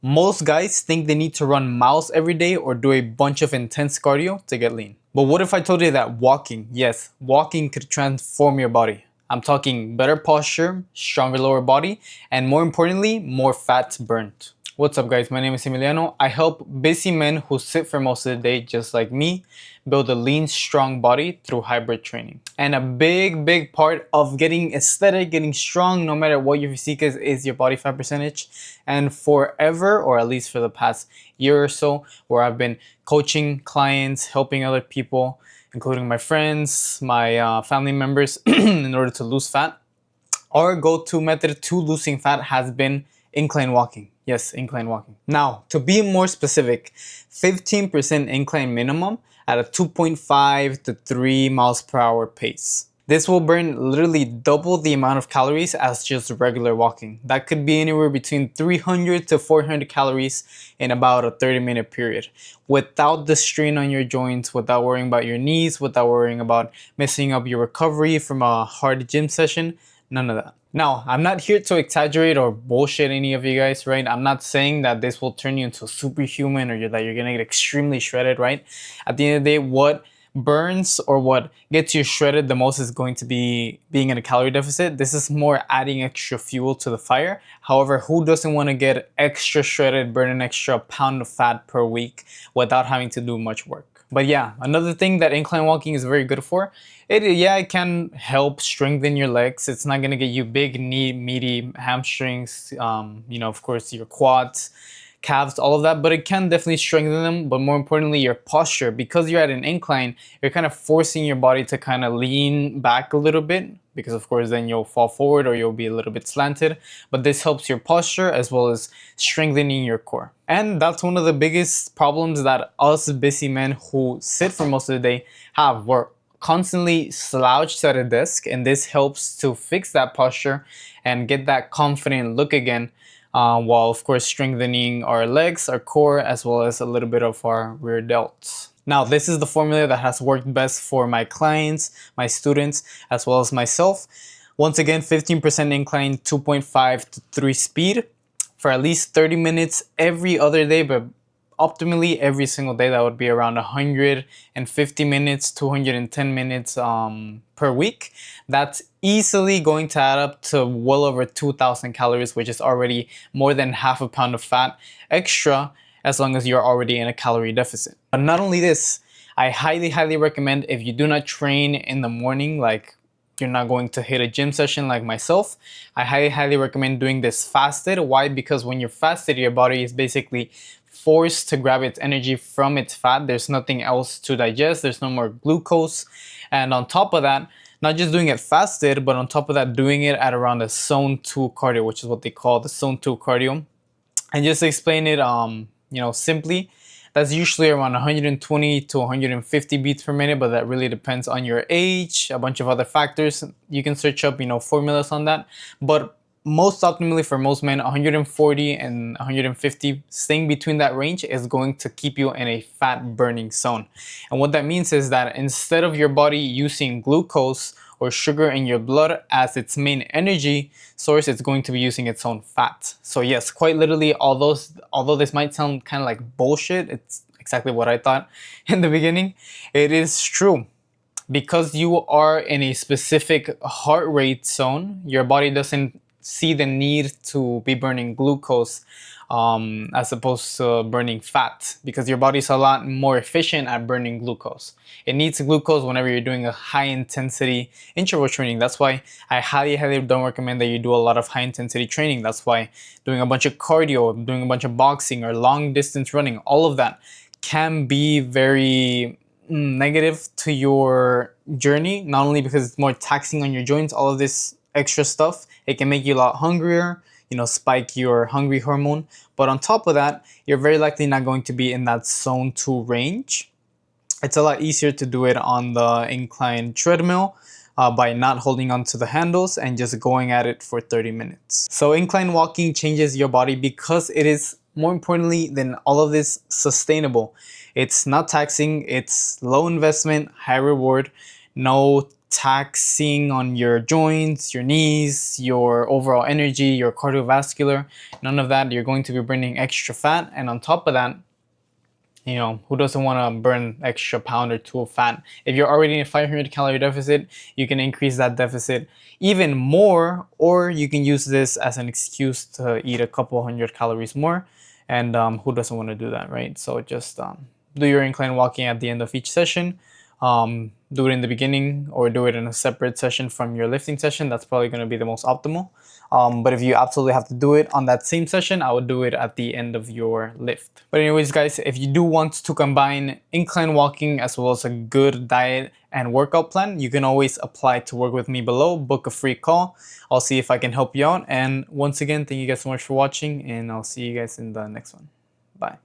Most guys think they need to run miles every day or do a bunch of intense cardio to get lean. But what if I told you that walking, yes, walking could transform your body? I'm talking better posture, stronger lower body, and more importantly, more fat burnt. What's up guys, my name is Emiliano. I help busy men who sit for most of the day just like me build a lean, strong body through hybrid training. And a big part of getting aesthetic, getting strong, no matter what your physique is your body fat percentage. And forever, or at least for the past year or so, where I've been coaching clients, helping other people, including my friends, my family members, in order to lose fat. Our go-to method to losing fat has been incline walking. Yes, incline walking. Now, to be more specific, 15% incline minimum at a 2.5 to 3 miles per hour pace. This will burn literally double the amount of calories as just regular walking. That could be anywhere between 300 to 400 calories in about a 30-minute period, without the strain on your joints, without worrying about your knees, without worrying about messing up your recovery from a hard gym session. None of that. Now, I'm not here to exaggerate or bullshit any of you guys, right? I'm not saying that this will turn you into a superhuman or that you're gonna get extremely shredded, right? At the end of the day, what burns or what gets you shredded the most is going to be being in a calorie deficit. This is more adding extra fuel to the fire. However, who doesn't want to get extra shredded, burn an extra pound of fat per week without having to do much work? But yeah, another thing that incline walking is very good for, it can help strengthen your legs. It's not gonna get you big, knee, meaty hamstrings, of course your quads, calves, all of that, but it can definitely strengthen them. But more importantly, your posture, because you're at an incline, you're kind of forcing your body to kind of lean back a little bit, because of course then you'll fall forward or you'll be a little bit slanted. But this helps your posture as well as strengthening your core. And that's one of the biggest problems that us busy men who sit for most of the day have. We're constantly slouched at a desk, and this helps to fix that posture and get that confident look again, while of course strengthening our legs, our core, as well as a little bit of our rear delts. Now, this is the formula that has worked best for my clients, my students, as well as myself. Once again, 15% incline, 2.5 to 3 speed for at least 30 minutes every other day, but optimally every single day. That would be around 150 minutes, 210 minutes per week. That's easily going to add up to well over 2,000 calories, which is already more than half a pound of fat extra, as long as you're already in a calorie deficit. But not only this, I highly recommend, if you do not train in the morning, like you're not going to hit a gym session like myself, I highly recommend doing this fasted. Why? Because when you're fasted, your body is basically forced to grab its energy from its fat. There's nothing else to digest. There's no more glucose. And on top of that, not just doing it fasted, but on top of that, doing it at around a zone 2 cardio, which is what they call the zone 2 cardio. And just to explain it, simply, that's usually around 120 to 150 beats per minute, but that really depends on your age, a bunch of other factors. You can search up, formulas on that. But most optimally for most men, 140 and 150, staying between that range is going to keep you in a fat burning zone. And what that means is that instead of your body using glucose or sugar in your blood as its main energy source, it's going to be using its own fat. So yes, quite literally, although this might sound kind of like bullshit, it's exactly what I thought in the beginning. It is true. Because you are in a specific heart rate zone, your body doesn't see the need to be burning glucose as opposed to burning fat, because your body's a lot more efficient at burning glucose. It needs glucose whenever you're doing a high intensity interval training. That's why I highly don't recommend that you do a lot of high intensity training. That's why doing a bunch of cardio, doing a bunch of boxing or long distance running, all of that can be very negative to your journey, not only because it's more taxing on your joints, all of this extra stuff, it can make you a lot hungrier, spike your hungry hormone. But on top of that, you're very likely not going to be in that zone 2 range. It's a lot easier to do it on the incline treadmill by not holding onto the handles and just going at it for 30 minutes. So incline walking changes your body because it is, more importantly than all of this, sustainable. It's not taxing, it's low investment, high reward, no taxing on your joints, your knees, your overall energy, your cardiovascular. None of that. You're going to be burning extra fat, and on top of that, you know, who doesn't want to burn extra pound or two of fat? If you're already in a 500 calorie deficit, you can increase that deficit even more, or you can use this as an excuse to eat a couple hundred calories more. And who doesn't want to do that, right? So just do your incline walking at the end of each session. Do it in the beginning or do it in a separate session from your lifting session. That's probably going to be the most optimal. But if you absolutely have to do it on that same session, I would do it at the end of your lift. But anyways, guys, if you do want to combine incline walking as well as a good diet and workout plan, you can always apply to work with me below, book a free call. I'll see if I can help you out. And once again, thank you guys so much for watching, and I'll see you guys in the next one. Bye.